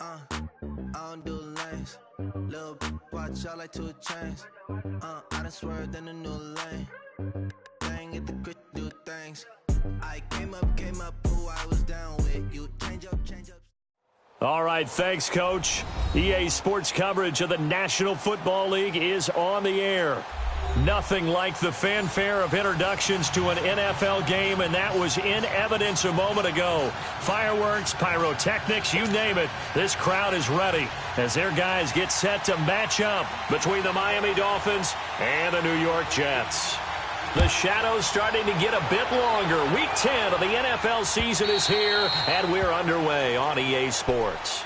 I don't do lanes. Little watch out like 2 chains. I done swerved in a new lane. Dang it, the grit do things. I came up, who I was down with. You change up. All right, thanks, Coach. EA Sports coverage of the National Football League is on the air. Nothing like the fanfare of introductions to an NFL game, and that was in evidence a moment ago. Fireworks, pyrotechnics, you name it. This crowd is ready as their guys get set to match up between the Miami Dolphins and the New York Jets. The shadow's starting to get a bit longer. Week 10 of the NFL season is here, and we're underway on EA Sports.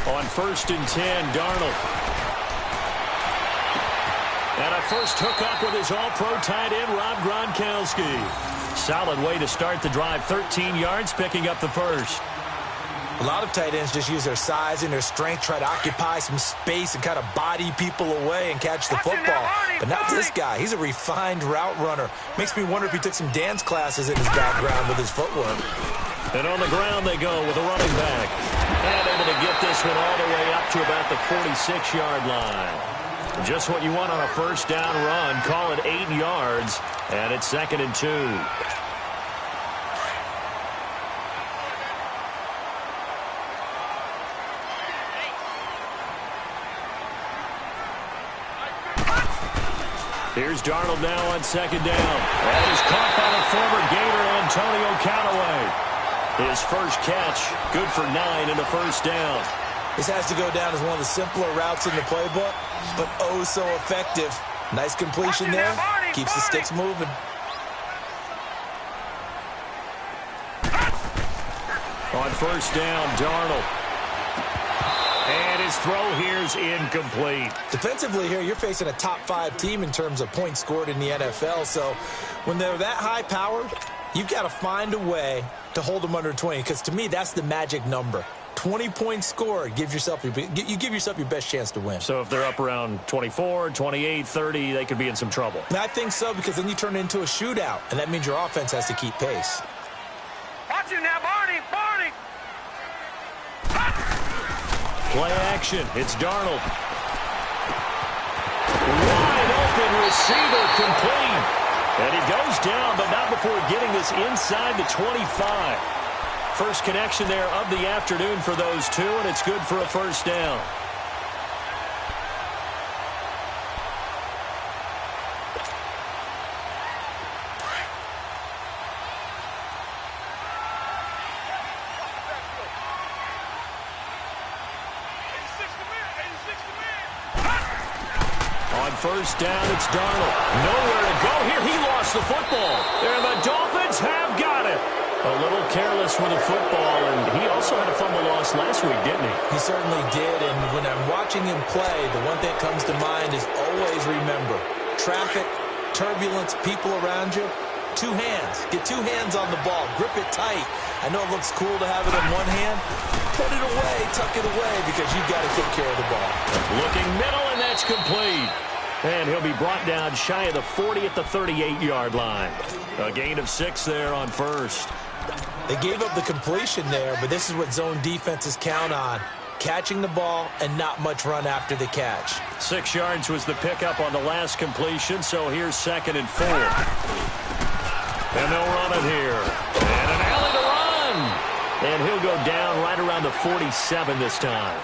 On 1st and 10, Darnold. And a first hookup with his all-pro tight end, Rob Gronkowski. Solid way to start the drive. 13 yards, picking up the first. A lot of tight ends just use their size and their strength, try to occupy some space and kind of body people away and catch the football. But not this guy. He's a refined route runner. Makes me wonder if he took some dance classes in his background with his footwork. And on the ground they go with a running back. And able to get this one all the way up to about the 46-yard line. Just what you want on a first down run. Call it 8 yards. And it's 2nd and 2. Here's Darnold now on 2nd down. That is caught by the former Gator, Antonio Callaway. His first catch, good for 9 and a first down. This has to go down as one of the simpler routes in the playbook, but oh so effective. Nice completion there. Keeps the sticks moving. On 1st down, Darnold. And his throw here's incomplete. Defensively here, you're facing a top 5 team in terms of points scored in the NFL. So when they're that high-powered, you've got to find a way to hold them under 20. Because to me, that's the magic number. 20 points scored, you give yourself your best chance to win. So if they're up around 24, 28, 30, they could be in some trouble. And I think so, because then you turn it into a shootout, and that means your offense has to keep pace. Watch it now, Barney! Play action. It's Darnold. Wide open receiver, complete. And he goes down, but not before getting this inside the 25. First connection there of the afternoon for those two, and it's good for a first down. On 1st down, it's Darnold. Nowhere to go here. He lost the football. And the Dolphins have got it. A little careless with the football, and he also had a fumble loss last week, didn't he? He certainly did, and when I'm watching him play, the one thing that comes to mind is always remember, traffic, turbulence, people around you, 2 hands. Get 2 hands on the ball. Grip it tight. I know it looks cool to have it in one hand. Put it away, tuck it away, because you've got to take care of the ball. Looking middle, and that's complete. And he'll be brought down shy of the 40 at the 38-yard line. A gain of 6 there on 1st. They gave up the completion there, but this is what zone defenses count on. Catching the ball and not much run after the catch. 6 yards was the pickup on the last completion, so here's 2nd and 4. And they'll run it here. And an alley to run. And he'll go down right around the 47 this time.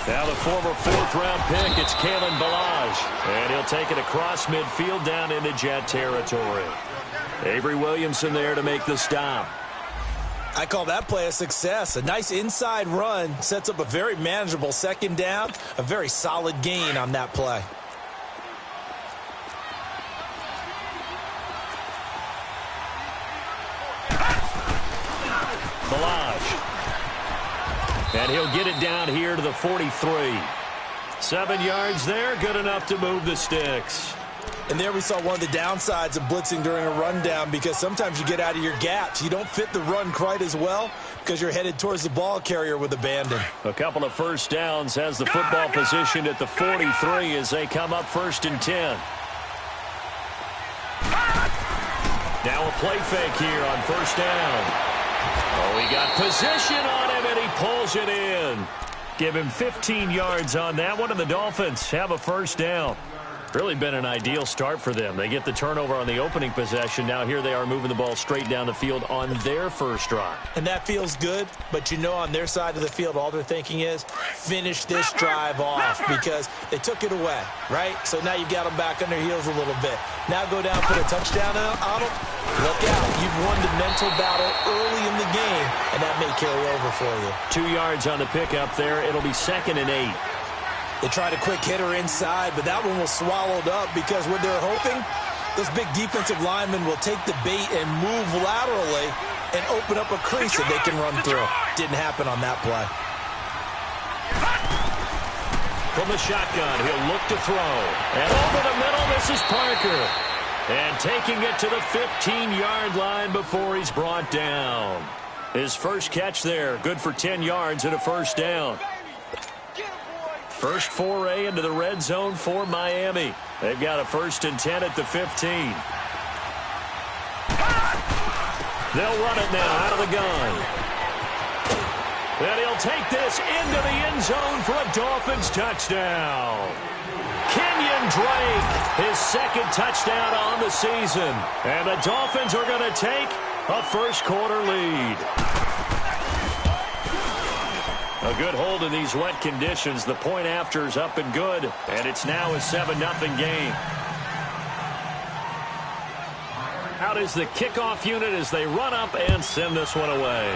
Now the former 4th-round pick, it's Kalen Ballage. And he'll take it across midfield down into Jet territory. Avery Williamson there to make the stop. I call that play a success. A nice inside run sets up a very manageable second down, a very solid gain on that play. And he'll get it down here to the 43. 7 yards there, good enough to move the sticks. And there we saw one of the downsides of blitzing during a rundown, because sometimes you get out of your gaps. You don't fit the run quite as well because you're headed towards the ball carrier with abandon. A couple of first downs has the football positioned at the 43 as they come up 1st and 10. Now a play fake here on 1st down. Oh, he got position on him, and he pulls it in. Give him 15 yards on that one, and the Dolphins have a 1st down. Really been an ideal start for them. They get the turnover on the opening possession. Now here they are moving the ball straight down the field on their first drive. And that feels good, but you know on their side of the field all they're thinking is finish this drive off because they took it away, right? So now you got them back on their heels a little bit. Now go down, put a touchdown on them. Look out. You've won the mental battle early in the game, and that may carry over for you. 2 yards on the pickup there. It'll be 2nd and 8. They tried a quick hitter inside, but that one was swallowed up because what they're hoping, those big defensive linemen will take the bait and move laterally and open up a crease that they can run through. Didn't happen on that play. From the shotgun, he'll look to throw. And over the middle, this is Parker. And taking it to the 15-yard line before he's brought down. His first catch there, good for 10 yards and a 1st down. First foray into the red zone for Miami. They've got a 1st and 10 at the 15. They'll run it now out of the gun. And he'll take this into the end zone for a Dolphins touchdown. Kenyon Drake, his 2nd touchdown on the season. And the Dolphins are going to take a first-quarter lead. A good hold in these wet conditions. The point after is up and good, and it's now a 7-0 game. Out is the kickoff unit as they run up and send this one away.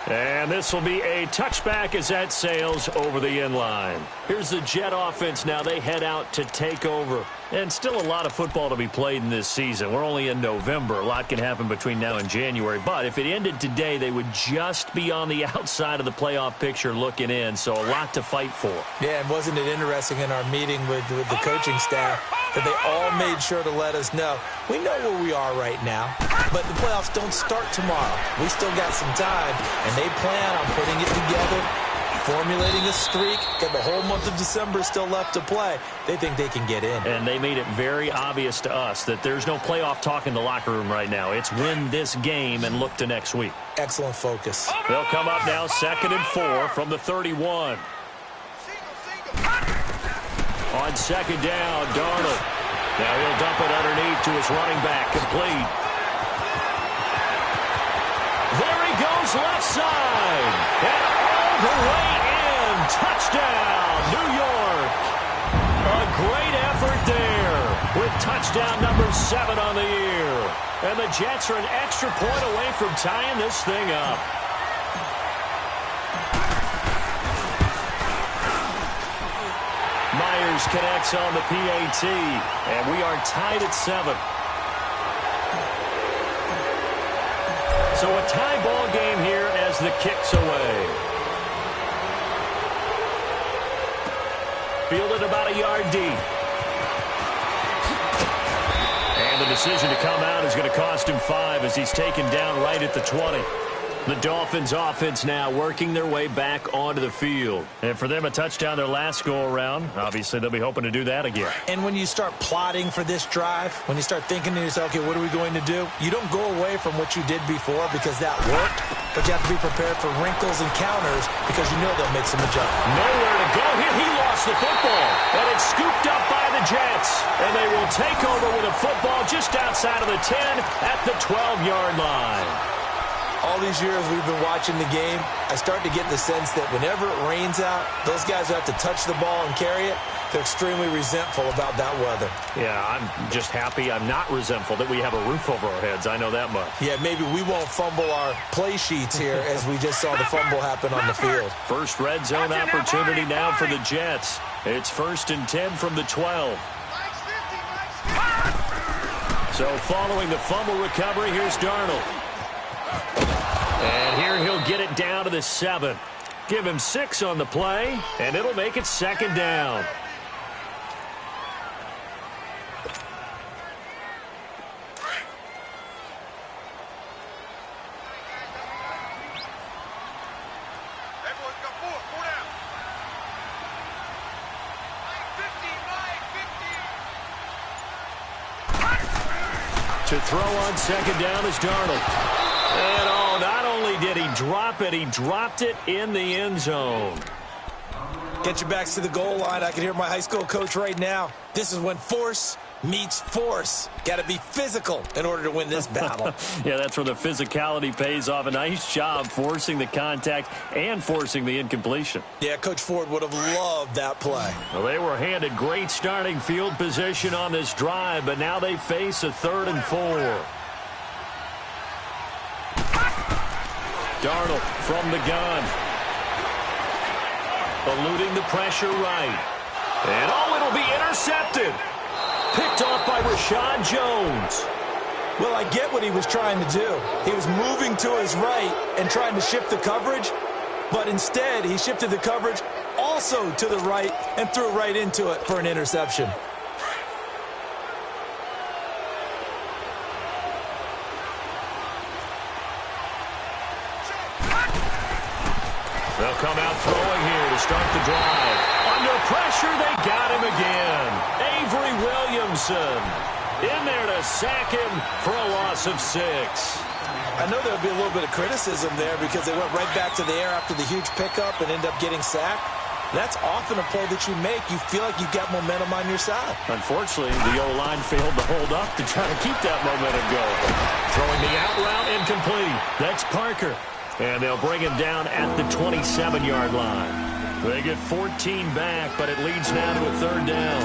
And this will be a touchback as that sails over the end line. Here's the Jet offense now. They head out to take over. And still a lot of football to be played in this season. We're only in November. A lot can happen between now and January. But if it ended today, they would just be on the outside of the playoff picture looking in. So a lot to fight for. Yeah, and wasn't it interesting in our meeting with the coaching staff that they all made sure to let us know, we know where we are right now, but the playoffs don't start tomorrow. We still got some time, and they plan on putting it together, formulating a streak. Got the whole month of December still left to play. They think they can get in. And they made it very obvious to us that there's no playoff talk in the locker room right now. It's win this game and look to next week. Excellent focus. They'll come up now 2nd and 4 from the 31. On 2nd down, Darnold. Now he'll dump it underneath to his running back, complete. There he goes, left side. And all the way in. Touchdown, New York. A great effort there with touchdown number 7 on the year. And the Jets are an extra point away from tying this thing up. Myers connects on the PAT, and we are tied at 7. So a tie ball game here as the kick's away. Fielded about a yard deep. And the decision to come out is going to cost him 5 as he's taken down right at the 20. The Dolphins offense now working their way back onto the field. And for them, a touchdown their last go-around. Obviously, they'll be hoping to do that again. And when you start plotting for this drive, when you start thinking to yourself, okay, what are we going to do? You don't go away from what you did before because that worked, but you have to be prepared for wrinkles and counters because you know they'll make some adjustments. Nowhere to go here. He lost the football, and it's scooped up by the Jets. And they will take over with a football just outside of the 10 at the 12-yard line. All these years we've been watching the game, I start to get the sense that whenever it rains out, those guys who have to touch the ball and carry it, they're extremely resentful about that weather. Yeah, I'm just happy I'm not resentful that we have a roof over our heads. I know that much. Yeah, maybe we won't fumble our play sheets here as we just saw the fumble happen on the field. First red zone opportunity now for the Jets. It's 1st and 10 from the 12. So following the fumble recovery, here's Darnold. And here he'll get it down to the 7. Give him 6 on the play, and it'll make it 2nd down. To throw on 2nd down is Darnold. And not only did he drop it, he dropped it in the end zone. Get your backs to the goal line. I can hear my high school coach right now. This is when force meets force. Got to be physical in order to win this battle. Yeah, that's where the physicality pays off. A nice job forcing the contact and forcing the incompletion. Yeah, Coach Ford would have loved that play. Well, they were handed great starting field position on this drive, but now they face a 3rd and 4. Darnold from the gun. Eluding the pressure right. And it'll be intercepted. Picked off by Rashad Jones. Well, I get what he was trying to do. He was moving to his right and trying to shift the coverage, but instead he shifted the coverage also to the right and threw right into it for an interception. They'll come out throwing here to start the drive. Under pressure, they got him again. Avery Williamson in there to sack him for a loss of 6. I know there'll be a little bit of criticism there because they went right back to the air after the huge pickup and end up getting sacked. That's often a play that you make. You feel like you've got momentum on your side. Unfortunately, the O-line failed to hold up to try to keep that momentum going. Throwing the out route incomplete. That's Parker. And they'll bring him down at the 27-yard line. They get 14 back, but it leads now to a 3rd down.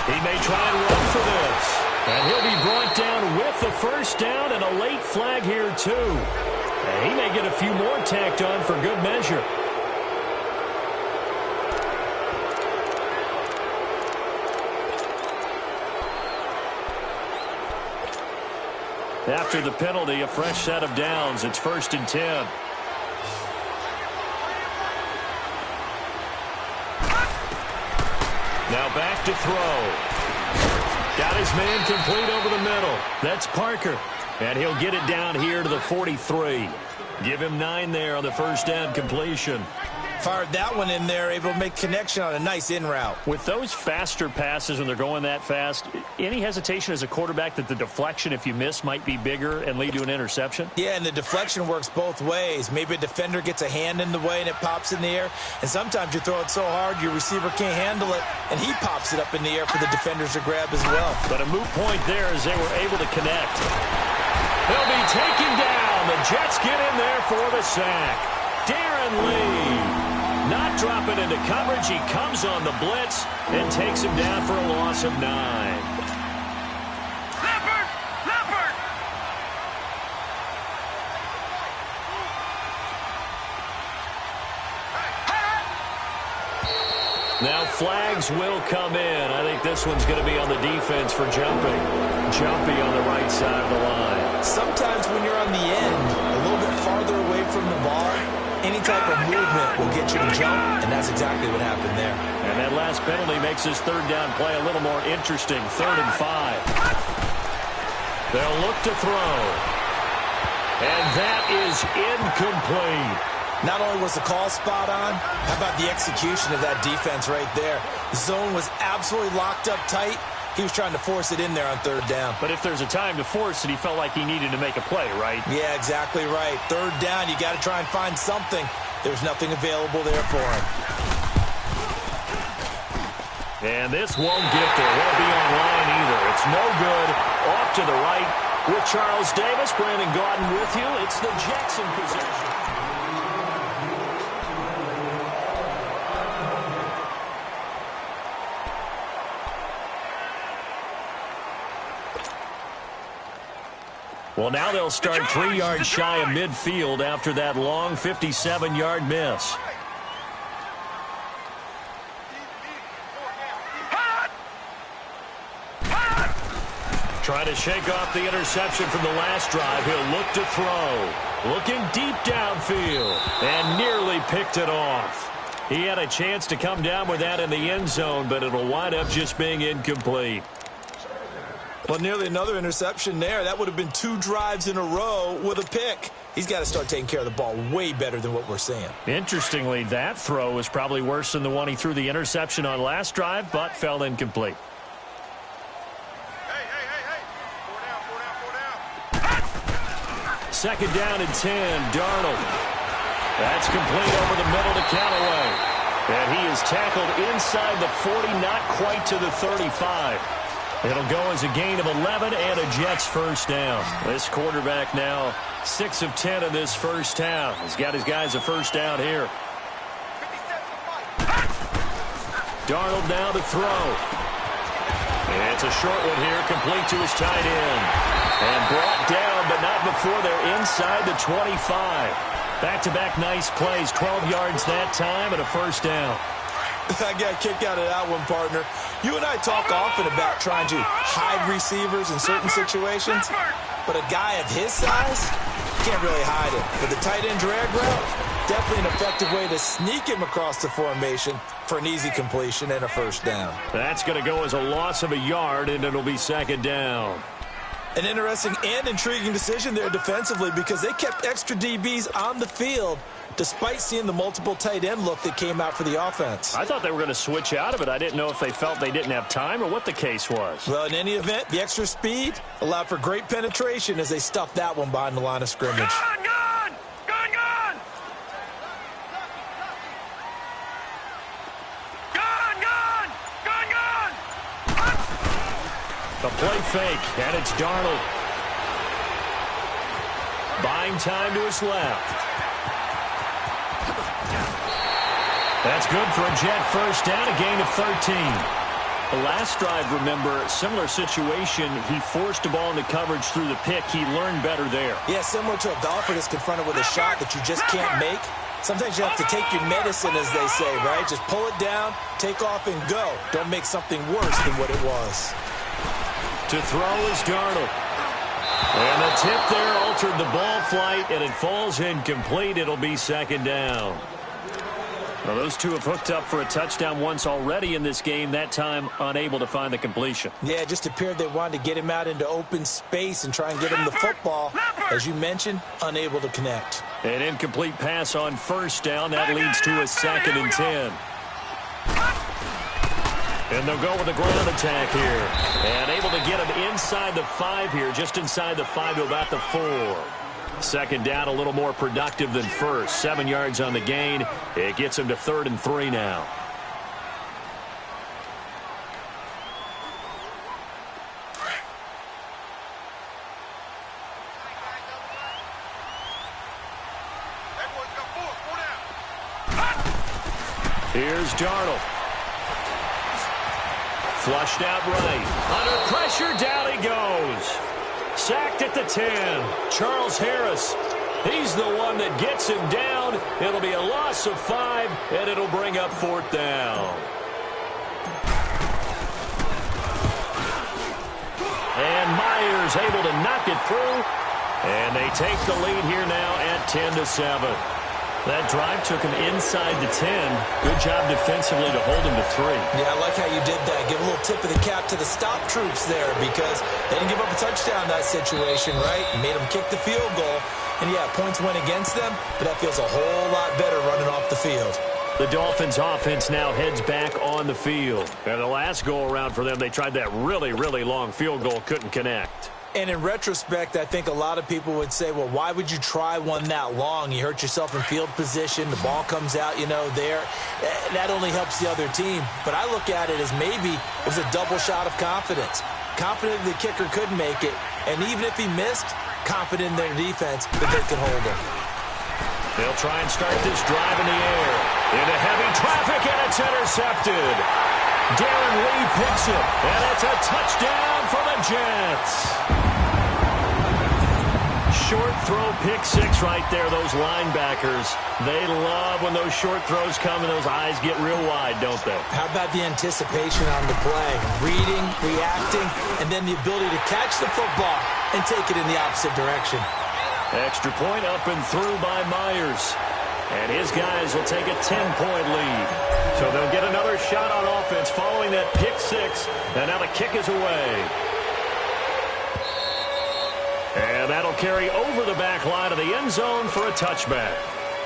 He may try and run for this. And he'll be brought down with the 1st down and a late flag here, too. And he may get a few more tacked on for good measure. After the penalty, a fresh set of downs. It's 1st and 10. Now back to throw. Got his man complete over the middle. That's Parker. And he'll get it down here to the 43. Give him 9 there on the 1st down completion. Fired that one in there, able to make connection on a nice in route. With those faster passes when they're going that fast, any hesitation as a quarterback that the deflection, if you miss, might be bigger and lead to an interception? Yeah, and the deflection works both ways. Maybe a defender gets a hand in the way and it pops in the air. And sometimes you throw it so hard your receiver can't handle it, and he pops it up in the air for the defenders to grab as well. But a moot point there as they were able to connect. They'll be taken down. The Jets get in there for the sack. Darren Lee. Not dropping into coverage. He comes on the blitz and takes him down for a loss of 9. Leopard! Leopard! Now flags will come in. I think this one's going to be on the defense for jumping. Jumpy on the right side of the line. Sometimes when you're on the end, a little bit farther away from the ball, any type of movement will get you to jump, and that's exactly what happened there. And that last penalty makes this 3rd down play a little more interesting. 3rd and 5. They'll look to throw. And that is incomplete. Not only was the call spot on, how about the execution of that defense right there? The zone was absolutely locked up tight. He was trying to force it in there on 3rd down. But if there's a time to force it, he felt like he needed to make a play, right? Yeah, exactly right. 3rd down, you got to try and find something. There's nothing available there for him. And this won't get there. Won't be online either. It's no good. Off to the right with Charles Davis. Brandon Gaudin with you. It's the Jets in possession. Well, now they'll start 3 yards shy of midfield after that long 57-yard miss. Trying to shake off the interception from the last drive. He'll look to throw. Looking deep downfield. And nearly picked it off. He had a chance to come down with that in the end zone, but it'll wind up just being incomplete. Well, nearly another interception there. That would have been 2 drives in a row with a pick. He's got to start taking care of the ball way better than what we're seeing. Interestingly, that throw was probably worse than the one he threw the interception on last drive, but fell incomplete. Second down and 10, Darnold. That's complete over the middle to Callaway. And he is tackled inside the 40, not quite to the 35. It'll go as a gain of 11 and a Jets first down. This quarterback now 6 of 10 in this first half. He's got his guys a first down here. Darnold now to throw. And it's a short one here, complete to his tight end. And brought down, but not before they're inside the 25. Back-to-back nice plays, 12 yards that time and a first down. I got a kick out of that one, partner. You and I talk often about trying to hide receivers in certain situations, but a guy of his size can't really hide it. But the tight end drag route, definitely an effective way to sneak him across the formation for an easy completion and a first down. That's going to go as a loss of a yard, and it'll be second down. An interesting and intriguing decision there defensively because they kept extra DBs on the field despite seeing the multiple tight end look that came out for the offense. I thought they were going to switch out of it. I didn't know if they felt they didn't have time or what the case was. Well, in any event, the extra speed allowed for great penetration as they stuffed that one behind the line of scrimmage. Gun! The play fake, and it's Darnold. Buying time to his left. That's good for a Jet first down, a gain of 13. The last drive, remember, similar situation. He forced the ball into coverage through the pick. He learned better there. Yeah, similar to a golfer that's confronted with a shot that you just can't make. Sometimes you have to take your medicine, as they say, right? Just pull it down, take off, and go. Don't make something worse than what it was. To throw is Darnold. And the tip there altered the ball flight, and it falls incomplete. It'll be second down. Well, those two have hooked up for a touchdown once already in this game, that time unable to find the completion. Yeah, it just appeared they wanted to get him out into open space and try and get him the football. As you mentioned, unable to connect. An incomplete pass on first down. That leads to a second and 10. And they'll go with a ground attack here. And able to get him inside the 5 here, just inside the 5 to about the 4. Second down, a little more productive than first. 7 yards on the gain. It gets him to 3rd and 3 now. Here's Darnold. Flushed out right. Under pressure, down he goes. Sacked at the 10. Charles Harris. He's the one that gets him down. It'll be a loss of 5, and it'll bring up 4th down. And Myers able to knock it through. And they take the lead here now at 10-7. That drive took him inside the 10. Good job defensively to hold him to 3. Yeah, I like how you did that. Give a little tip of the cap to the stop troops there because they didn't give up a touchdown in that situation, right? Made them kick the field goal. And, yeah, points went against them, but that feels a whole lot better running off the field. The Dolphins' offense now heads back on the field. And the last go-around for them, they tried that really, really long field goal, couldn't connect. And in retrospect, I think a lot of people would say, well, why would you try one that long? You hurt yourself in field position. The ball comes out, there. That only helps the other team. But I look at it as maybe it was a double shot of confidence. Confident the kicker could make it. And even if he missed, confident in their defense that they could hold him. They'll try and start this drive in the air. Into heavy traffic, and it's intercepted. Darren Lee picks it, and it's a touchdown for the Jets. Short throw, pick six right there, those linebackers. They love when those short throws come and those eyes get real wide, don't they? How about the anticipation on the play? Reading, reacting, and then the ability to catch the football and take it in the opposite direction. Extra point up and through by Myers. And his guys will take a 10-point lead. So they'll get another shot on offense following that pick six. And now the kick is away. And that'll carry over the back line of the end zone for a touchback.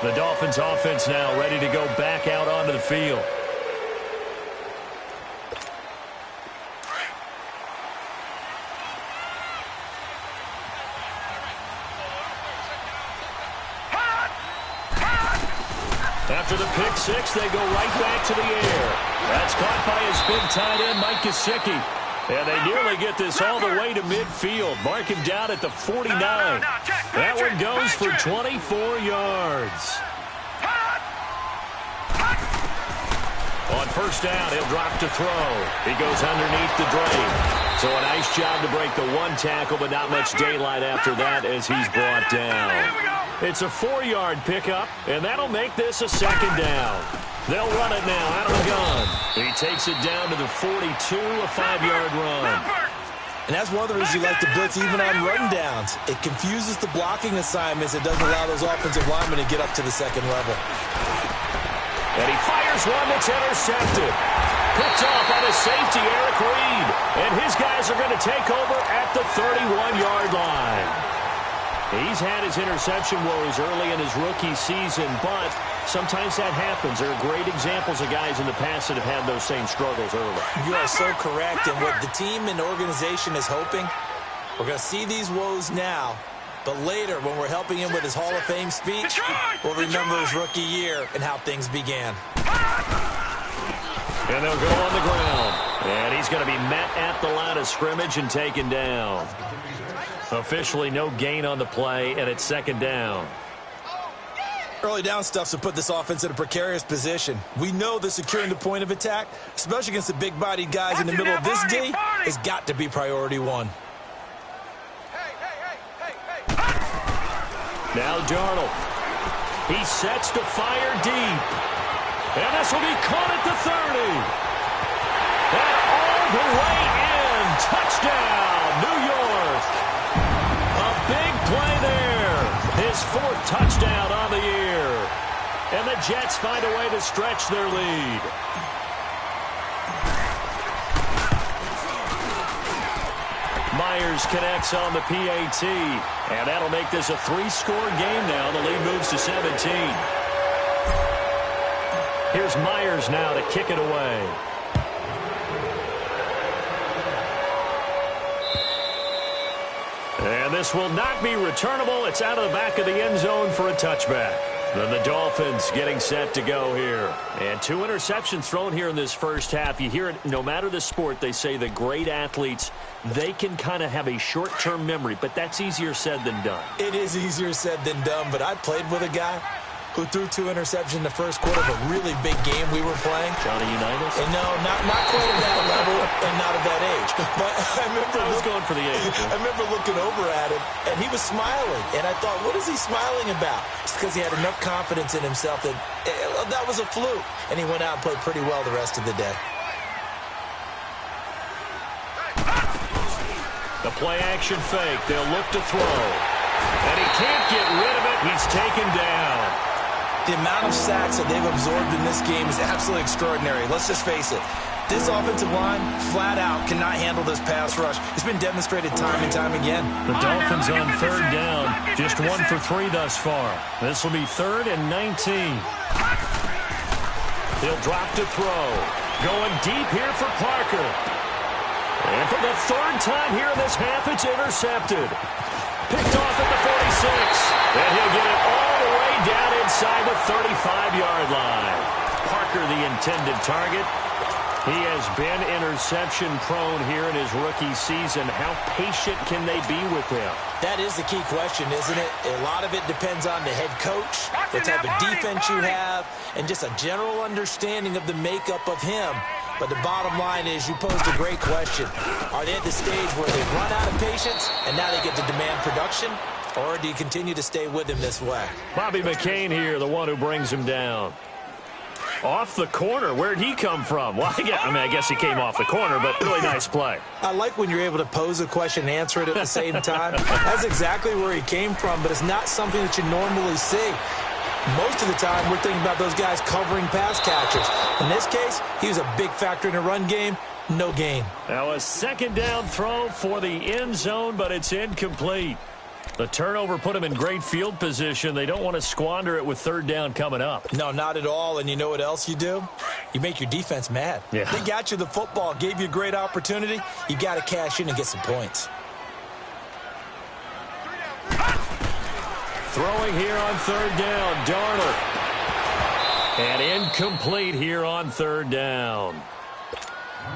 The Dolphins offense now ready to go back out onto the field. After the pick six, they go right back to the air. That's caught by his big tight end, Mike Gesicki. And they nearly get this all the way to midfield. Mark him down at the 49. That one goes for 24 yards. On first down, he'll drop to throw. He goes underneath the drape. So a nice job to break the one tackle, but not much daylight after that as he's brought down. It's a 4-yard pickup, and that'll make this a second down. They'll run it now out of the gun. He takes it down to the 42, a 5-yard run. And that's one of the reasons you like to blitz even on rundowns. It confuses the blocking assignments. It doesn't allow those offensive linemen to get up to the second level. And he fires one that's intercepted. Picked off by the safety, Eric Reed. And his guys are going to take over at the 31-yard line. He's had his interception woes early in his rookie season, but sometimes that happens. There are great examples of guys in the past that have had those same struggles early. You are so correct. And what the team and organization is hoping, we're going to see these woes now, but later when we're helping him with his Hall of Fame speech, we'll remember his rookie year and how things began. And they'll go on the ground. And he's going to be met at the line of scrimmage and taken down. Officially no gain on the play, and it's second down. Early down stuff to put this offense in a precarious position. We know that securing the point of attack, especially against the big-bodied guys in the middle of this D, has got to be priority one. Now Darnold. He sets to fire deep. And this will be caught at the 30. And all the way in. Touchdown, New York. A big play there. His fourth touchdown on the year. And the Jets find a way to stretch their lead. Myers connects on the PAT. And that'll make this a 3-score game now. The lead moves to 17. Here's Myers now to kick it away. And this will not be returnable. It's out of the back of the end zone for a touchback. Then the Dolphins getting set to go here. And 2 interceptions thrown here in this first half. You hear it, no matter the sport, they say the great athletes, they can kind of have a short-term memory, but that's easier said than done. It is easier said than done, but I played with a guy who threw 2 interceptions in the first quarter of a really big game we were playing. Johnny Unitas? And no, not quite at that level and not at that age. But I was going for the age. I remember looking over at him, and he was smiling. And I thought, what is he smiling about? It's because he had enough confidence in himself that that was a fluke. And he went out and played pretty well the rest of the day. The play-action fake. They'll look to throw. And he can't get rid of it. He's taken down. The amount of sacks that they've absorbed in this game is absolutely extraordinary. Let's just face it. This offensive line, flat out, cannot handle this pass rush. It's been demonstrated time and time again. The Dolphins on third down. Just 1 for 3 thus far. This will be 3rd and 19. He'll drop to throw. Going deep here for Parker. And for the third time here in this half, it's intercepted. Picked off at the 46. And he'll get it all the way down inside the 35-yard line. Parker, the intended target. He has been interception-prone here in his rookie season. How patient can they be with him? That is the key question, isn't it? A lot of it depends on the head coach, the type of defense you have, and just a general understanding of the makeup of him. But the bottom line is you posed a great question. Are they at the stage where they've run out of patience and now they get to demand production? Or do you continue to stay with him this way? Bobby McCain here, the one who brings him down. Off the corner. Where'd he come from? Well, I guess he came off the corner, but really nice play. I like when you're able to pose a question and answer it at the same time. That's exactly where he came from, but it's not something that you normally see. Most of the time, we're thinking about those guys covering pass catchers. In this case, he was a big factor in the run game. No gain. Now a second down throw for the end zone, but it's incomplete. The turnover put him in great field position. They don't want to squander it with third down coming up. No, not at all. And you know what else you do? You make your defense mad. Yeah. They got you the football, gave you a great opportunity. You got to cash in and get some points. Throwing here on third down, Darnold. And incomplete here on third down.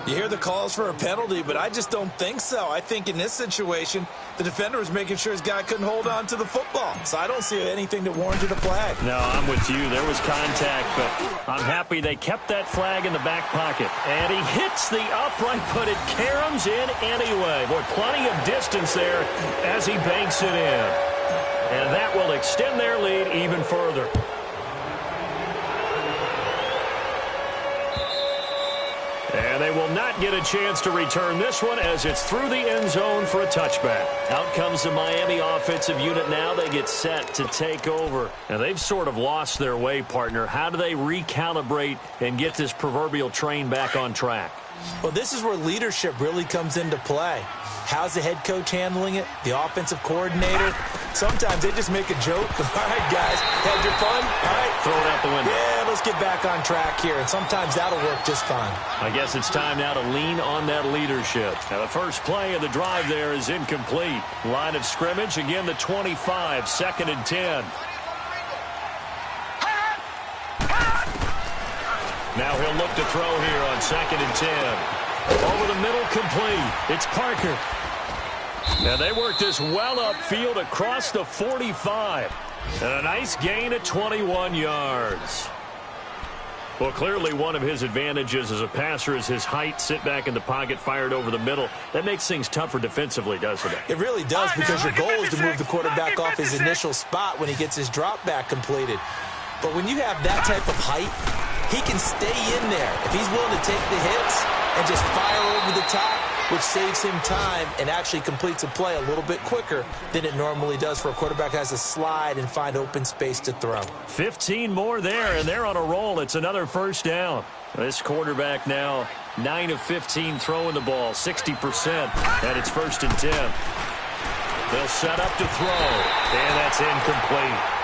You hear the calls for a penalty, but I just don't think so. I think in this situation, the defender was making sure his guy couldn't hold on to the football. So I don't see anything that warranted a flag. No, I'm with you. There was contact, but I'm happy they kept that flag in the back pocket. And he hits the upright, but it caroms in anyway. Boy, plenty of distance there as he banks it in. And that will extend their lead even further. And they will not get a chance to return this one as it's through the end zone for a touchback. Out comes the Miami offensive unit now. They get set to take over. And they've sort of lost their way, partner. How do they recalibrate and get this proverbial train back on track? Well, this is where leadership really comes into play. How's the head coach handling it? The offensive coordinator? Sometimes they just make a joke. All right, guys, had your fun? All right. Throw it out the window. Yeah, let's get back on track here. And sometimes that'll work just fine. I guess it's time now to lean on that leadership. Now, the first play of the drive there is incomplete. Line of scrimmage, again, the 25, 2nd and 10. Now he'll look to throw here on 2nd and 10. Over the middle, complete. It's Parker. Now they work this well upfield across the 45. And a nice gain at 21 yards. Well, clearly one of his advantages as a passer is his height. Sit back in the pocket, fired over the middle. That makes things tougher defensively, doesn't it? It really does, because your goal is to move the quarterback off his initial spot when he gets his drop back completed. But when you have that type of height, he can stay in there if he's willing to take the hits and just fire over the top, which saves him time and actually completes a play a little bit quicker than it normally does for a quarterback who has to slide and find open space to throw. 15 more there, and they're on a roll. It's another first down. This quarterback now 9 of 15 throwing the ball, 60%, and it's 1st and 10. They'll set up to throw, and that's incomplete.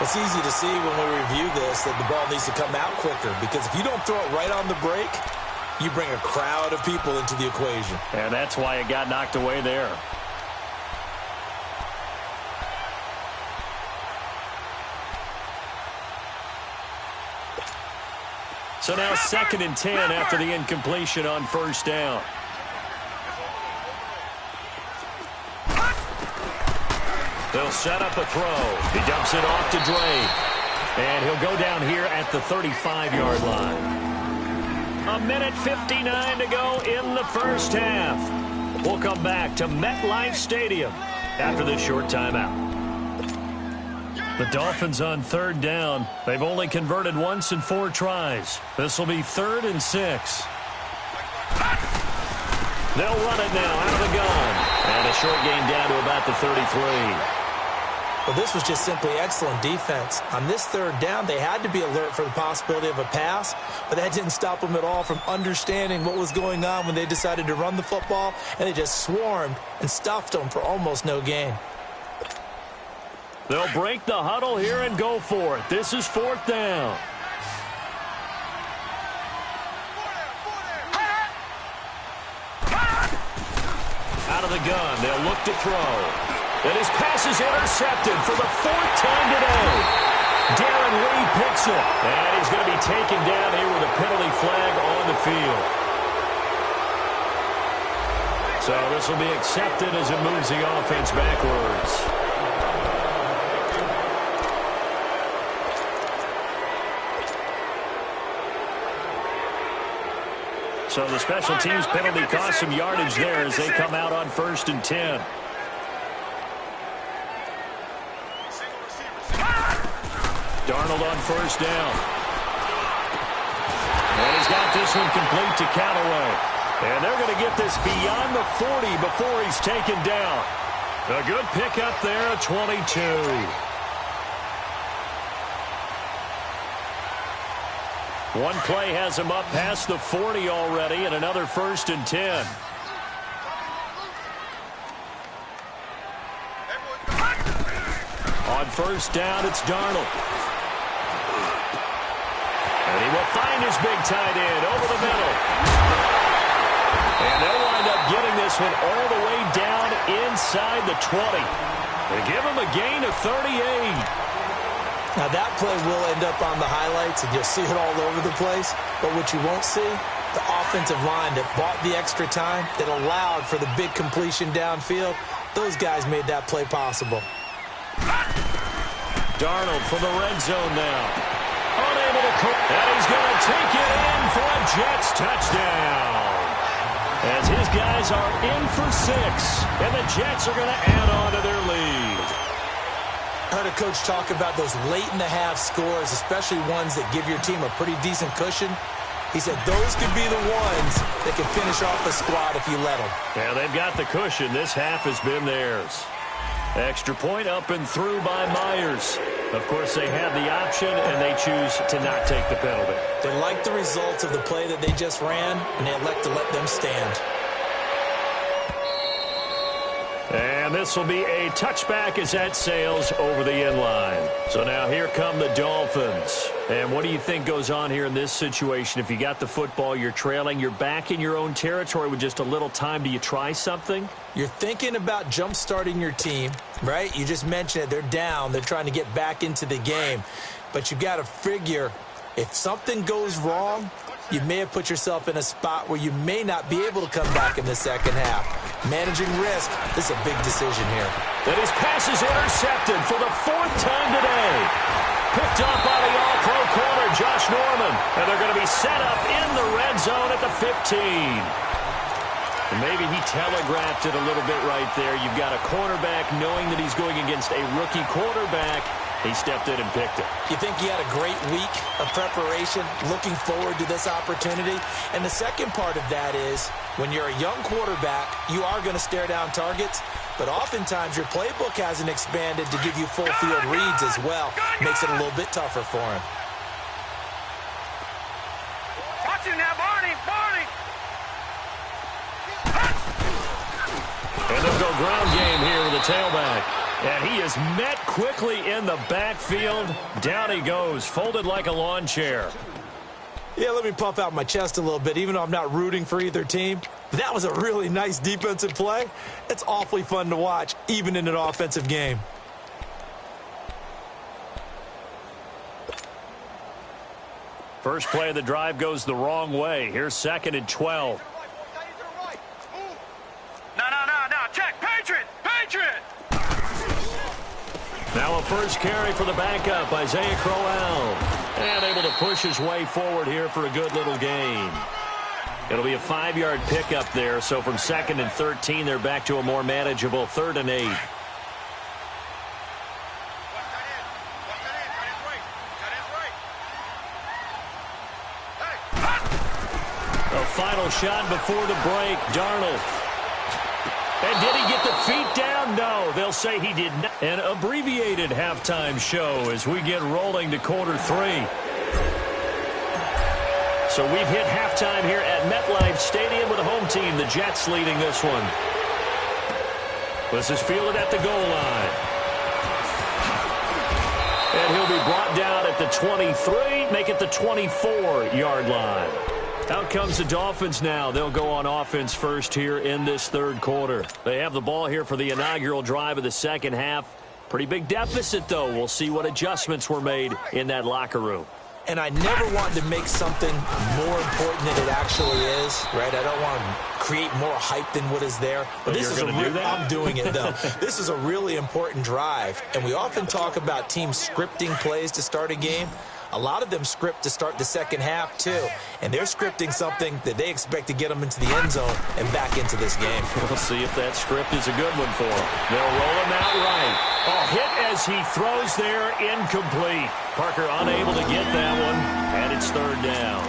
It's easy to see when we review this that the ball needs to come out quicker, because if you don't throw it right on the break, you bring a crowd of people into the equation. And that's why it got knocked away there. So now 2nd and 10 after the incompletion on first down. They'll set up a throw. He dumps it off to Drake. And he'll go down here at the 35-yard line. A minute 59 to go in the first half. We'll come back to MetLife Stadium after this short timeout. The Dolphins on third down. They've only converted once in 4 tries. This will be 3rd and 6. They'll run it now out of the gun. And a short gain down to about the 33. Well, this was just simply excellent defense. On this third down, they had to be alert for the possibility of a pass, but that didn't stop them at all from understanding what was going on when they decided to run the football, and they just swarmed and stuffed them for almost no gain. They'll break the huddle here and go for it. This is 4th down. out of the gun. They'll look to throw. And his pass is intercepted for the 4th time today. Darren Lee picks it. And he's going to be taken down here with a penalty flag on the field. So this will be accepted as it moves the offense backwards. So the special teams penalty cost some yardage there as they come out on 1st and 10. Darnold on 1st down. And he's got this one complete to Callaway. And they're going to get this beyond the 40 before he's taken down. A good pickup there at 22. One play has him up past the 40 already, and another 1st and 10. On 1st down, it's Darnold. And he will find his big tight end over the middle. And they'll wind up getting this one all the way down inside the 20. They give him a gain of 38. Now, that play will end up on the highlights, and you'll see it all over the place. But what you won't see, the offensive line that bought the extra time, that allowed for the big completion downfield, those guys made that play possible. Darnold from the red zone now. Unable to cook, and he's going to take it in for a Jets touchdown. As his guys are in for 6, and the Jets are going to add on to their lead. I heard a coach talk about those late-in-the-half scores, especially ones that give your team a pretty decent cushion. He said those could be the ones that can finish off the squad if you let them. Yeah, they've got the cushion. This half has been theirs. Extra point up and through by Myers. Of course, they have the option, and they choose to not take the penalty. They like the results of the play that they just ran, and they elect to let them stand. And this will be a touchback as that sails over the end line. So now here come the Dolphins. And what do you think goes on here in this situation? If you got the football, you're trailing, you're back in your own territory with just a little time. Do you try something? You're thinking about jump-starting your team, right? You just mentioned it. They're down. They're trying to get back into the game. But you've got to figure if something goes wrong, you may have put yourself in a spot where you may not be able to come back in the second half. Managing risk, this is a big decision here. And his pass is intercepted for the 4th time today. Picked up by the all-pro corner, Josh Norman. And they're going to be set up in the red zone at the 15. And maybe he telegraphed it a little bit right there. You've got a cornerback knowing that he's going against a rookie quarterback. He stepped in and picked it. You think he had a great week of preparation, looking forward to this opportunity? And the second part of that is, when you're a young quarterback, you are going to stare down targets, but oftentimes your playbook hasn't expanded to give you full field reads as well. Makes it a little bit tougher for him. Watch him now, Barney! Barney! And they'll go ground game here with the tailback. And he is met quickly in the backfield. Down he goes, folded like a lawn chair. Yeah, let me puff out my chest a little bit, even though I'm not rooting for either team. That was a really nice defensive play. It's awfully fun to watch, even in an offensive game. First play of the drive goes the wrong way. Here's 2nd and 12. No. Check. Patriot! Patriot! Now a first carry for the backup, Isaiah Crowell. And able to push his way forward here for a good little gain. It'll be a 5-yard pickup there, so from 2nd and 13, they're back to a more manageable 3rd and 8. A final shot before the break, Darnold. And did he get the feet down? No, they'll say he did not. An abbreviated halftime show as we get rolling to quarter 3. So we've hit halftime here at MetLife Stadium with the home team, the Jets, leading this one. This is fielded at the goal line. And he'll be brought down at the 23, make it the 24-yard line. Out comes the Dolphins now. They'll go on offense first here in this third quarter. They have the ball here for the inaugural drive of the second half. Pretty big deficit, though. We'll see what adjustments were made in that locker room. And I never want to make something more important than it actually is, right? I don't want to create more hype than what is there. But this is I'm doing it, though. This is a really important drive. And we often talk about teams scripting plays to start a game. A lot of them script to start the second half, too. And they're scripting something that they expect to get them into the end zone and back into this game. We'll see if that script is a good one for them. They'll roll him out right. Oh, hit as he throws there, incomplete. Parker unable to get that one, and it's third down.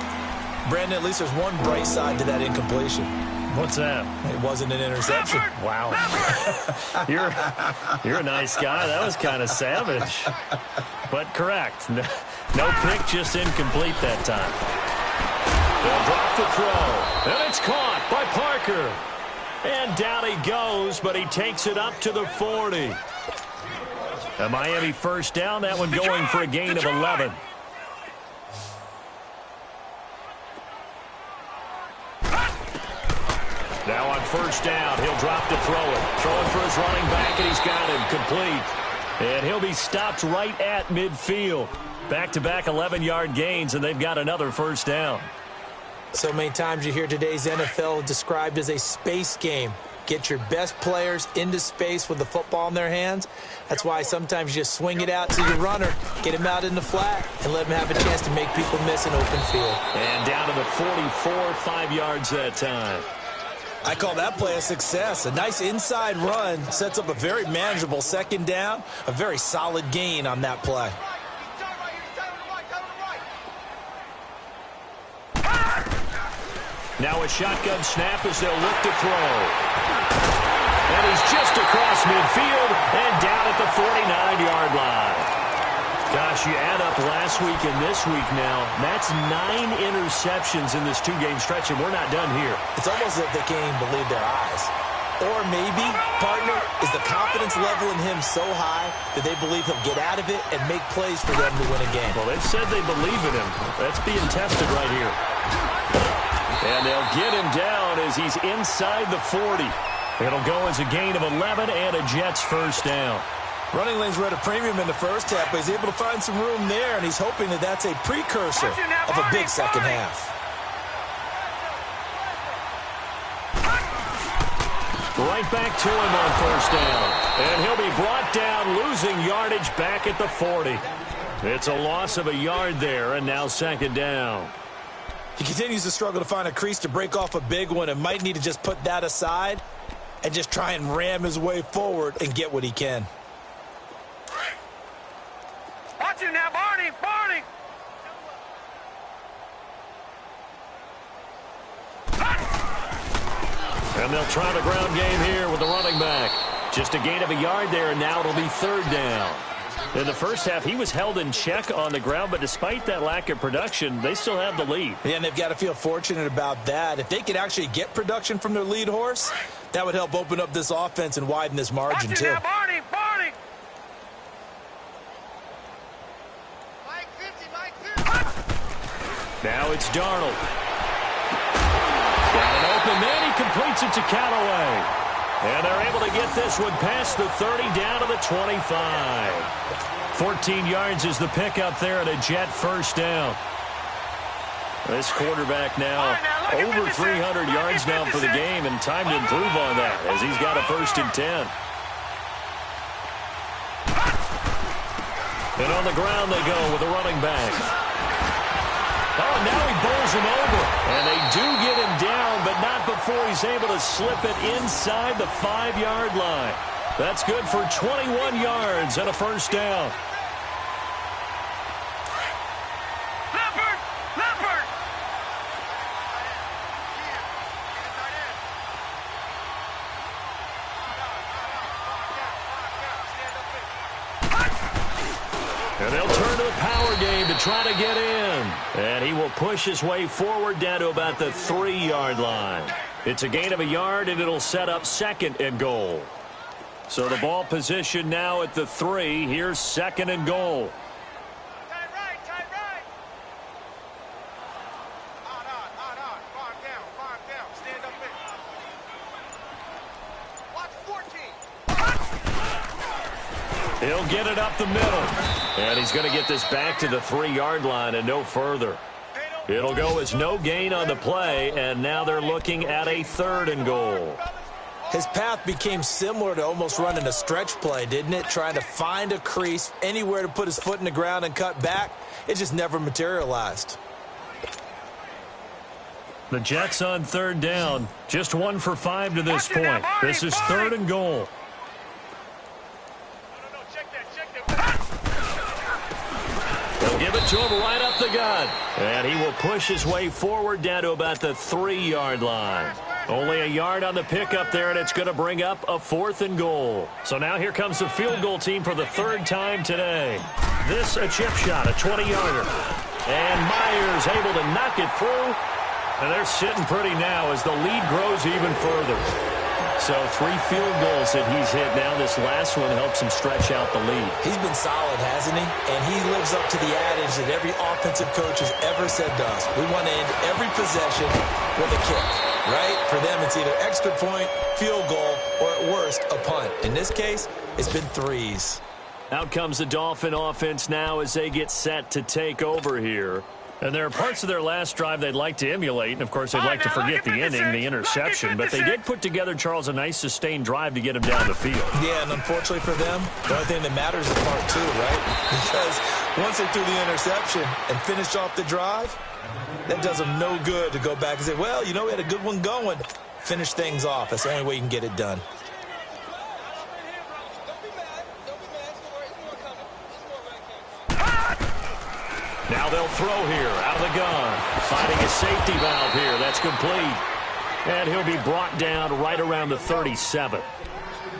Brandon, at least there's one bright side to that incompletion. What's that? It wasn't an interception. Wow. You're a nice guy. That was kind of savage. But correct. No pick, just incomplete that time. They'll drop the throw. And it's caught by Parker. And down he goes, but he takes it up to the 40. A Miami first down, that one going for a gain of 11. Now on first down, he'll drop to throw it. Throwing for his running back, and he's got him complete. And he'll be stopped right at midfield. Back-to-back 11-yard gains, and they've got another first down. So many times you hear today's NFL described as a space game. Get your best players into space with the football in their hands. That's why sometimes you just swing it out to your runner, get him out in the flat, and let him have a chance to make people miss an open field. And down to the 44, 5 yards that time. I call that play a success. A nice inside run sets up a very manageable second down, a very solid gain on that play. Now a shotgun snap as they'll look to throw. And he's just across midfield and down at the 49-yard line. Gosh, you add up last week and this week now, that's 9 interceptions in this two-game stretch, and we're not done here. It's almost as if they can't even believe their eyes. Or maybe, partner, is the confidence level in him so high that they believe he'll get out of it and make plays for them to win a game. Well, they've said they believe in him. That's being tested right here. And they'll get him down as he's inside the 40. It'll go as a gain of 11 and a Jets first down. Running lanes were at a premium in the first half, but he's able to find some room there, and he's hoping that that's a precursor of a big second half. Right back to him on first down. And he'll be brought down, losing yardage back at the 40. It's a loss of a yard there, and now second down. He continues to struggle to find a crease to break off a big one and might need to just put that aside and just try and ram his way forward and get what he can. Watch him now, Barney! Barney! And they'll try the ground game here with the running back. Just a gain of a yard there, and now it'll be third down. In the first half, he was held in check on the ground, but despite that lack of production, they still have the lead. Yeah, and they've got to feel fortunate about that. If they could actually get production from their lead horse, that would help open up this offense and widen this margin, too. Now, Barney! Barney! Now it's Darnold. Got an open man. He completes it to Callaway. And they're able to get this one past the 30 down to the 25. 14 yards is the pickup there at a Jet first down. This quarterback now over 300 yards now for the game, and time to improve on that as he's got a 1st and 10. And on the ground they go with the running back. Oh, now he bowls him over. And they do get him down, but not before he's able to slip it inside the 5-yard line. That's good for 21 yards and a first down. Leopard! Leopard! And they'll turn to the power game to try to get in. And he will push his way forward down to about the 3-yard line. It's a gain of a yard, and it'll set up 2nd and goal. So the ball position now at the 3. Here's 2nd and goal. Tight right, tight right. He'll get it up the middle. And he's going to get this back to the 3-yard line and no further. It'll go as no gain on the play, and now they're looking at a 3rd and goal. His path became similar to almost running a stretch play, didn't it? Trying to find a crease, anywhere to put his foot in the ground and cut back. It just never materialized. The Jets on 3rd down. Just 1 for 5 to this point. This is 3rd and goal. They'll give it to him right up the gut. And he will push his way forward down to about the 3-yard line. Only a yard on the pickup there, and it's going to bring up a 4th and goal. So now here comes the field goal team for the 3rd time today. This a chip shot, a 20-yarder. And Myers able to knock it through. And they're sitting pretty now as the lead grows even further. So 3 field goals that he's hit now. This last one helps him stretch out the lead. He's been solid, hasn't he? And he lives up to the adage that every offensive coach has ever said to us. We want to end every possession with a kick, right? For them, it's either extra point, field goal, or at worst, a punt. In this case, it's been 3s. Out comes the Dolphin offense now as they get set to take over here. And there are parts of their last drive they'd like to emulate, and, of course, they'd like to forget the ending, the interception. But they did put together, Charles, a nice sustained drive to get him down the field. Yeah, and unfortunately for them, the only thing that matters is part 2, right? Because once they threw the interception and finished off the drive, that does them no good to go back and say, well, you know, we had a good one going. Finish things off. That's the only way you can get it done. Now they'll throw here out of the gun. Finding a safety valve here. That's complete. And he'll be brought down right around the 37.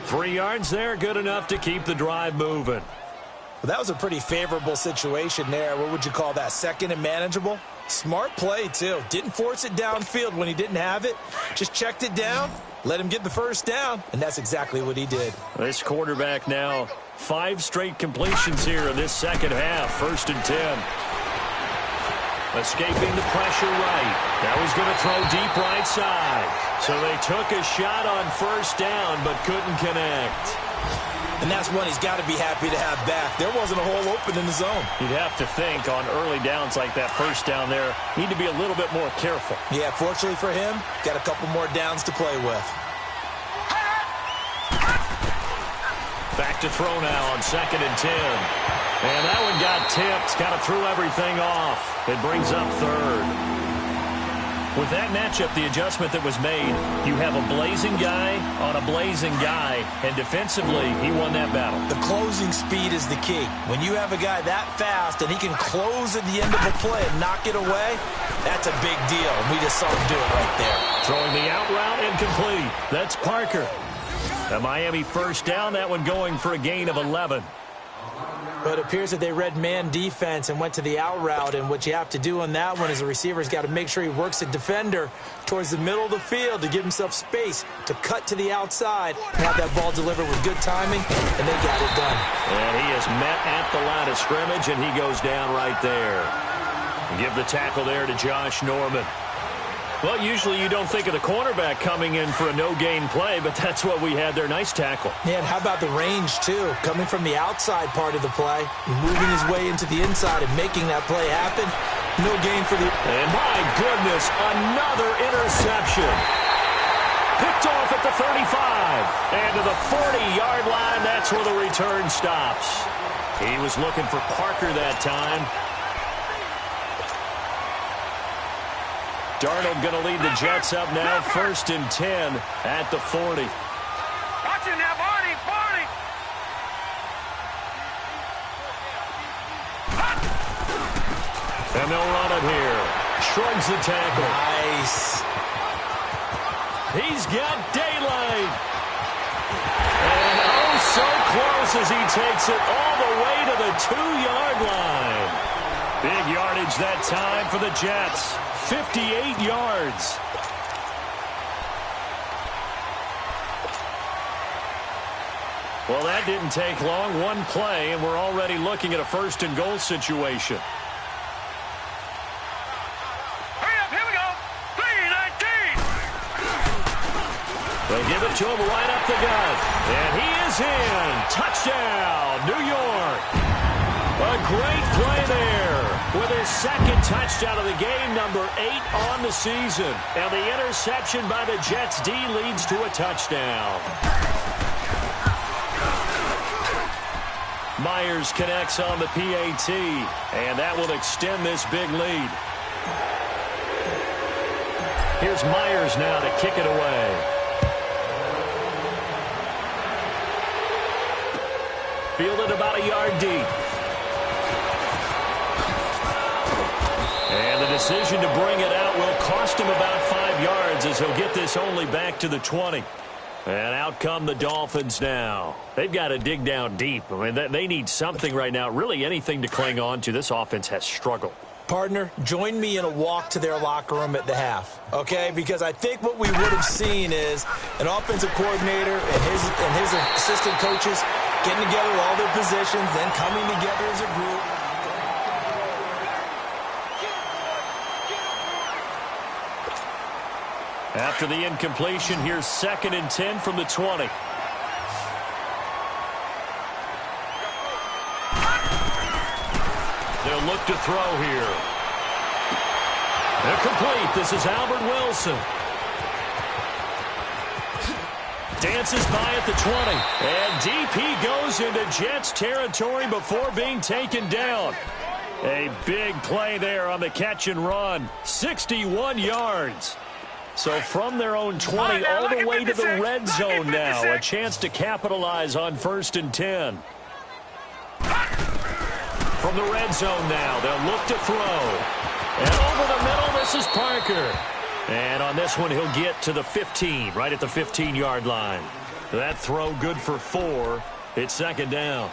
3 yards there, good enough to keep the drive moving. Well, that was a pretty favorable situation there. What would you call that? 2nd and manageable? Smart play, too. Didn't force it downfield when he didn't have it. Just checked it down, let him get the first down, and that's exactly what he did. This quarterback now 5 straight completions here in this second half. 1st and 10. Escaping the pressure right. Now he's going to throw deep right side. So they took a shot on 1st down but couldn't connect. And that's one he's got to be happy to have back. There wasn't a hole open in the zone. You'd have to think on early downs like that 1st down there, need to be a little bit more careful. Yeah, fortunately for him, got a couple more downs to play with. Back to throw now on 2nd and 10. And that one got tipped, kind of threw everything off. It brings up 3rd. With that matchup, the adjustment that was made, you have a blazing guy on a blazing guy, and defensively, he won that battle. The closing speed is the key. When you have a guy that fast and he can close at the end of a play and knock it away, that's a big deal. And we just saw him do it right there. Throwing the out route incomplete. That's Parker. A Miami 1st down, that one going for a gain of 11. But it appears that they read man defense and went to the out route. And what you have to do on that one is the receiver's got to make sure he works the defender towards the middle of the field to give himself space to cut to the outside and have that ball delivered with good timing, and they got it done. And he is met at the line of scrimmage, and he goes down right there. Give the tackle there to Josh Norman. Well, usually you don't think of the cornerback coming in for a no-gain play, but that's what we had there. Nice tackle. Yeah, and how about the range, too? Coming from the outside part of the play, moving his way into the inside and making that play happen. No gain for the... And my goodness, another interception. Picked off at the 35. And to the 40-yard line, that's where the return stops. He was looking for Parker that time. Darnold going to lead the Jets up now, 1st and 10 at the 40. Watch it now, Barney, Barney. And they'll run it here. Shrugs the tackle. Nice. He's got daylight. And oh, so close as he takes it all the way to the 2-yard line. Big yardage that time for the Jets. 58 yards. Well, that didn't take long. One play, and we're already looking at a 1st and goal situation. Hurry up, here we go. 3:19. The They give it to him right up the gut. And he is in. Touchdown, New York. A great play there with his second touchdown of the game, number 8 on the season. And the interception by the Jets D leads to a touchdown. Myers connects on the PAT, and that will extend this big lead. Here's Myers now to kick it away. Fielded about a yard deep. And the decision to bring it out will cost him about 5 yards as he'll get this only back to the 20. And out come the Dolphins now. They've got to dig down deep. I mean, they need something right now, really anything to cling on to. This offense has struggled. Partner, join me in a walk to their locker room at the half, okay? Because I think what we would have seen is an offensive coordinator and his assistant coaches getting together with all their positions, then coming together as a group. After the incompletion, here's 2nd and 10 from the 20. They'll look to throw here. They're complete. This is Albert Wilson. Dances by at the 20. And deep he goes into Jets territory before being taken down. A big play there on the catch and run. 61 yards. So from their own 20 all the way to the red zone now. A chance to capitalize on 1st and 10. From the red zone now, they'll look to throw. And over the middle, this is Parker. And on this one, he'll get to the 15, right at the 15-yard line. That throw good for 4. It's 2nd down.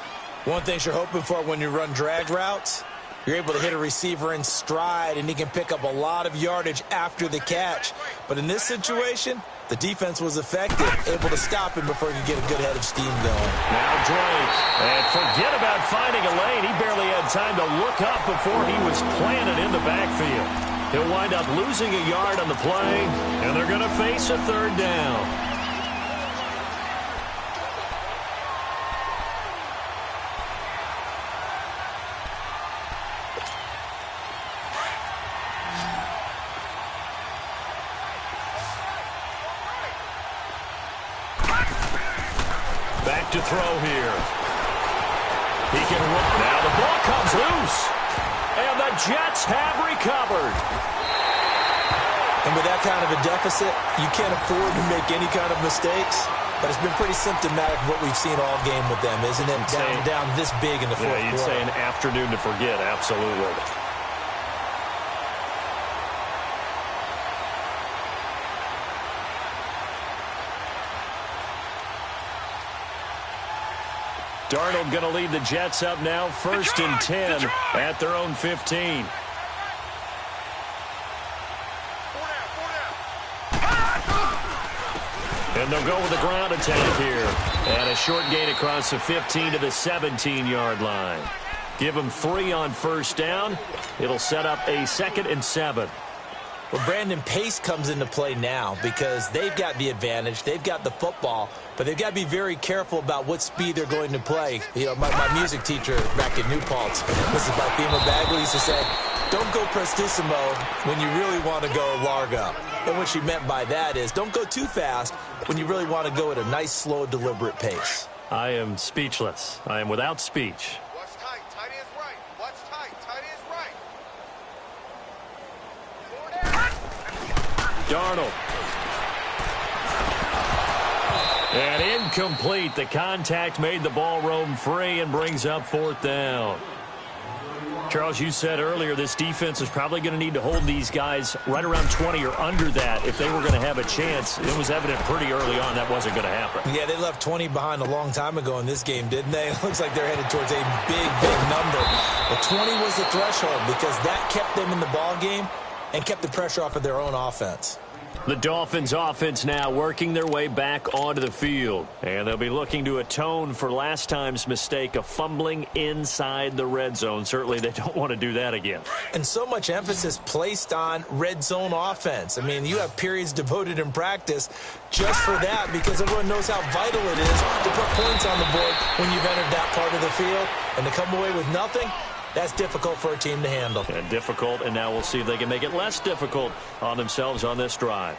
One thing you're hoping for when you run drag routes, you're able to hit a receiver in stride, and he can pick up a lot of yardage after the catch. But in this situation, the defense was effective, able to stop him before he could get a good head of steam going. Now Drake, and forget about finding a lane. He barely had time to look up before he was planted in the backfield. He'll wind up losing a yard on the play, and they're going to face a 3rd down. To throw here. He can run. Now the ball comes loose. And the Jets have recovered. And with that kind of a deficit, you can't afford to make any kind of mistakes. But it's been pretty symptomatic of what we've seen all game with them, isn't it? Down this big in the fourth quarter. You'd say an afternoon to forget, absolutely. Darnold going to lead the Jets up now, 1st and 10 at their own 15. And they'll go with a ground attack here. And a short gain across the 15 to the 17-yard line. Give them 3 on 1st down. It'll set up a 2nd and 7. Well, Brandon, pace comes into play now because they've got the advantage. They've got the football, but they've got to be very careful about what speed they're going to play. You know, my music teacher back in New Paltz, Mrs. Barthema Bagley, used to say, don't go prestissimo when you really want to go largo. And what she meant by that is don't go too fast when you really want to go at a nice, slow, deliberate pace. I am speechless. I am without speech. Watch tight. Tight is right. Watch tight. Tight is right. Darnold. And incomplete. The contact made the ball roam free and brings up 4th down. Charles, you said earlier this defense is probably going to need to hold these guys right around 20 or under that if they were going to have a chance. It was evident pretty early on that wasn't going to happen. Yeah, they left 20 behind a long time ago in this game, didn't they? It looks like they're headed towards a big, big number. But 20 was the threshold because that kept them in the ball game and kept the pressure off of their own offense. The Dolphins offense now working their way back onto the field. And they'll be looking to atone for last time's mistake of fumbling inside the red zone. Certainly they don't want to do that again. And so much emphasis placed on red zone offense. I mean, you have periods devoted in practice just for that because everyone knows how vital it is to put points on the board when you've entered that part of the field. And to come away with nothing, that's difficult for a team to handle. And difficult, and now we'll see if they can make it less difficult on themselves on this drive.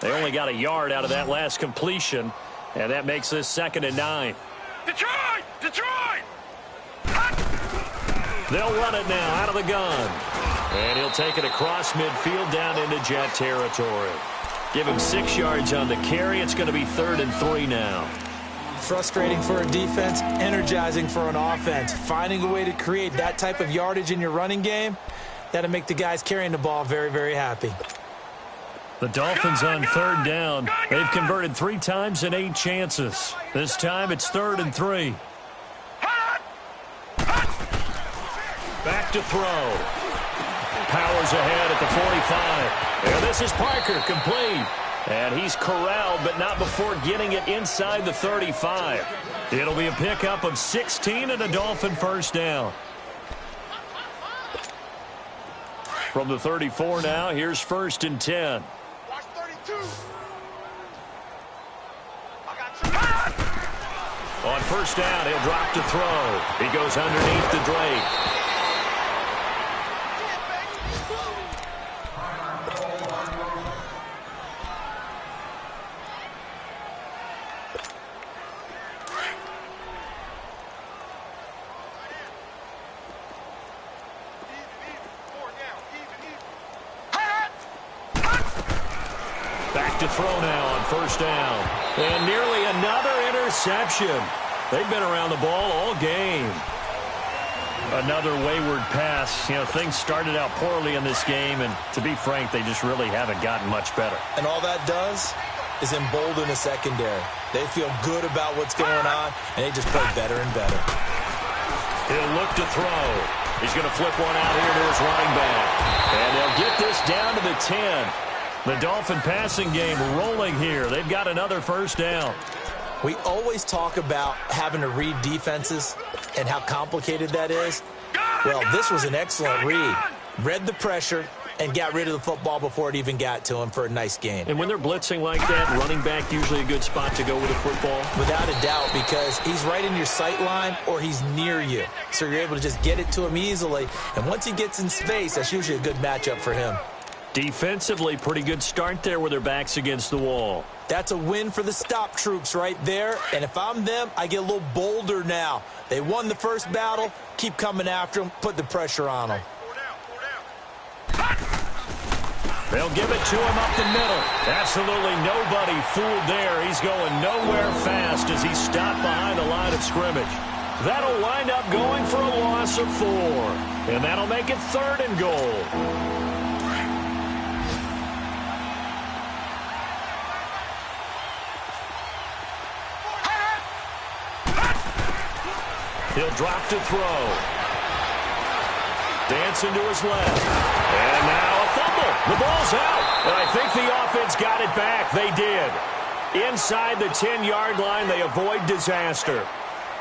They only got a yard out of that last completion, and that makes this 2nd and 9. Detroit! Detroit! They'll run it now out of the gun. And he'll take it across midfield down into Jet territory. Give him 6 yards on the carry. It's going to be 3rd and 3 now. Frustrating for a defense, energizing for an offense. Finding a way to create that type of yardage in your running game, that'll make the guys carrying the ball very, very happy. The Dolphins on 3rd down. They've converted 3 times in 8 chances. This time it's 3rd and 3. Back to throw. Powers ahead at the 45. And this is Parker, complete. And he's corralled, but not before getting it inside the 35. It'll be a pickup of 16 and a Dolphin first down. From the 34 now, here's 1st and 10. Watch 32. On 1st down, he'll drop to throw. He goes underneath to Drake. To throw now on 1st down. And nearly another interception. They've been around the ball all game. Another wayward pass. You know, things started out poorly in this game, and to be frank, they just really haven't gotten much better. And all that does is embolden the secondary. They feel good about what's going on, and they just play better and better. He'll look to throw. He's going to flip one out here to his running back. And they'll get this down to the 10. The Dolphin passing game rolling here. They've got another 1st down. We always talk about having to read defenses and how complicated that is. Well, this was an excellent read. Read the pressure and got rid of the football before it even got to him for a nice gain. And when they're blitzing like that, running back usually a good spot to go with a football? Without a doubt, because he's right in your sight line or he's near you. So you're able to just get it to him easily. And once he gets in space, that's usually a good matchup for him. Defensively, pretty good start there with their backs against the wall. That's a win for the stop troops right there. And if I'm them, I get a little bolder now. They won the first battle. Keep coming after them. Put the pressure on them. They'll give it to him up the middle. Absolutely nobody fooled there. He's going nowhere fast as he's stopped behind the line of scrimmage. That'll wind up going for a loss of 4. And that'll make it 3rd and goal. He'll drop to throw. Dancing to his left. And now a fumble. The ball's out. And I think the offense got it back. They did. Inside the 10-yard line, they avoid disaster.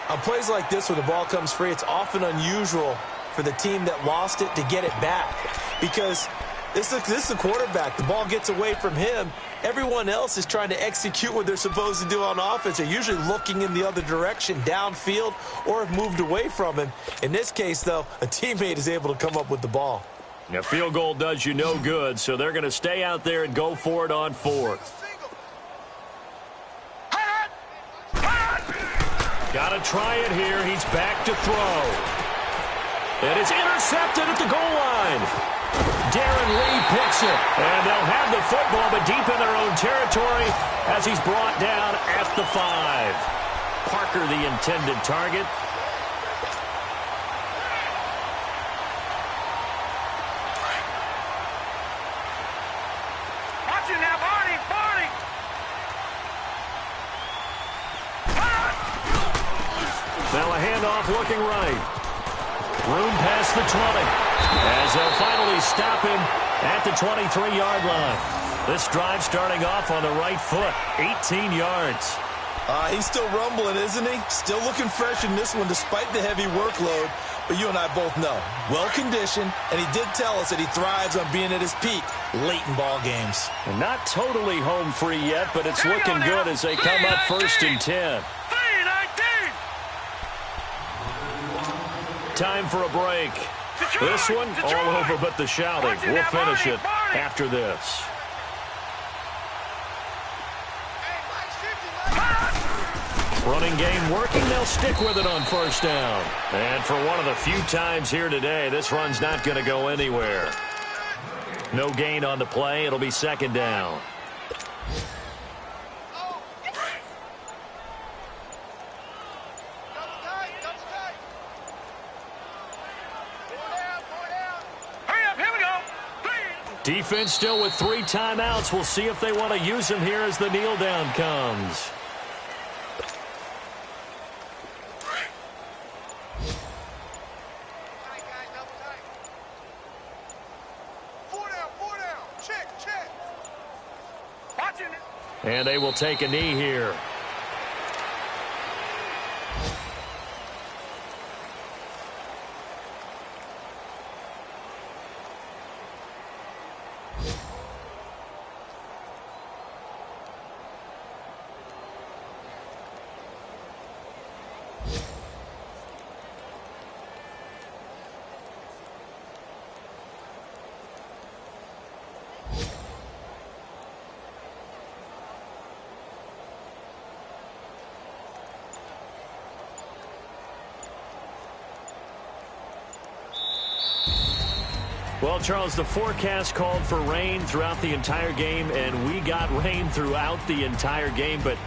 On plays like this where the ball comes free, it's often unusual for the team that lost it to get it back. Because this is the quarterback. The ball gets away from him. Everyone else is trying to execute what they're supposed to do on offense. They're usually looking in the other direction, downfield, or have moved away from him. In this case, though, a teammate is able to come up with the ball. A field goal does you no good, so they're going to stay out there and go for it on 4th. Got to try it here. He's back to throw. And it's intercepted at the goal line. Darren Lee picks it, and they'll have the football, but deep in their own territory as he's brought down at the 5. Parker, the intended target. Watch it now, Barney! Barney! Now a handoff looking right. Room past the 20. As they'll finally stop him at the 23-yard line. This drive starting off on the right foot, 18 yards. He's still rumbling, isn't he? Still looking fresh in this one despite the heavy workload. But you and I both know, well-conditioned, and he did tell us that he thrives on being at his peak late in ball games. And not totally home free yet, but it's looking good as they come up 1st and 10. Time for a break. This one, all over but the shouting. We'll finish it after this. Running game working. They'll stick with it on 1st down. And for one of the few times here today, this run's not going to go anywhere. No gain on the play. It'll be 2nd down. Defense still with 3 timeouts. We'll see if they want to use them here as the kneel down comes. And they will take a knee here. Well, Charles, the forecast called for rain throughout the entire game, and we got rain throughout the entire game. But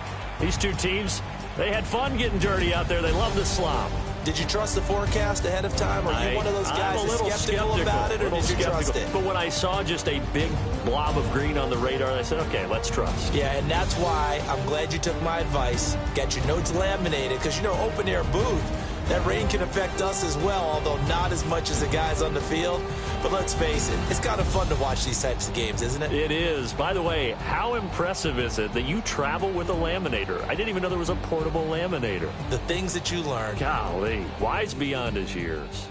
these two teams, they had fun getting dirty out there. They love the slop. Did you trust the forecast ahead of time? Are you one of those guys that's skeptical about it, or did you trust it? But when I saw just a big blob of green on the radar, I said, okay, let's trust. Yeah, and that's why I'm glad you took my advice. Get your notes laminated, because, you know, open-air booth, that rain can affect us as well, although not as much as the guys on the field. But let's face it, it's kind of fun to watch these types of games, isn't it? It is. By the way, how impressive is it that you travel with a laminator? I didn't even know there was a portable laminator. The things that you learn. Golly, wise beyond his years.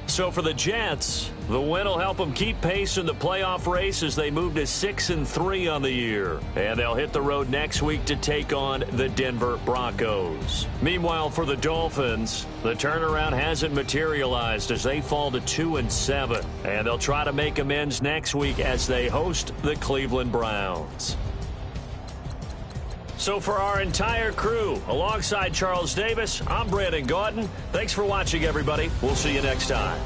So for the Jets, the win will help them keep pace in the playoff race as they move to 6-3 on the year. And they'll hit the road next week to take on the Denver Broncos. Meanwhile, for the Dolphins, the turnaround hasn't materialized as they fall to 2-7. And they'll try to make amends next week as they host the Cleveland Browns. So for our entire crew, alongside Charles Davis, I'm Brandon Gaudin. Thanks for watching, everybody. We'll see you next time.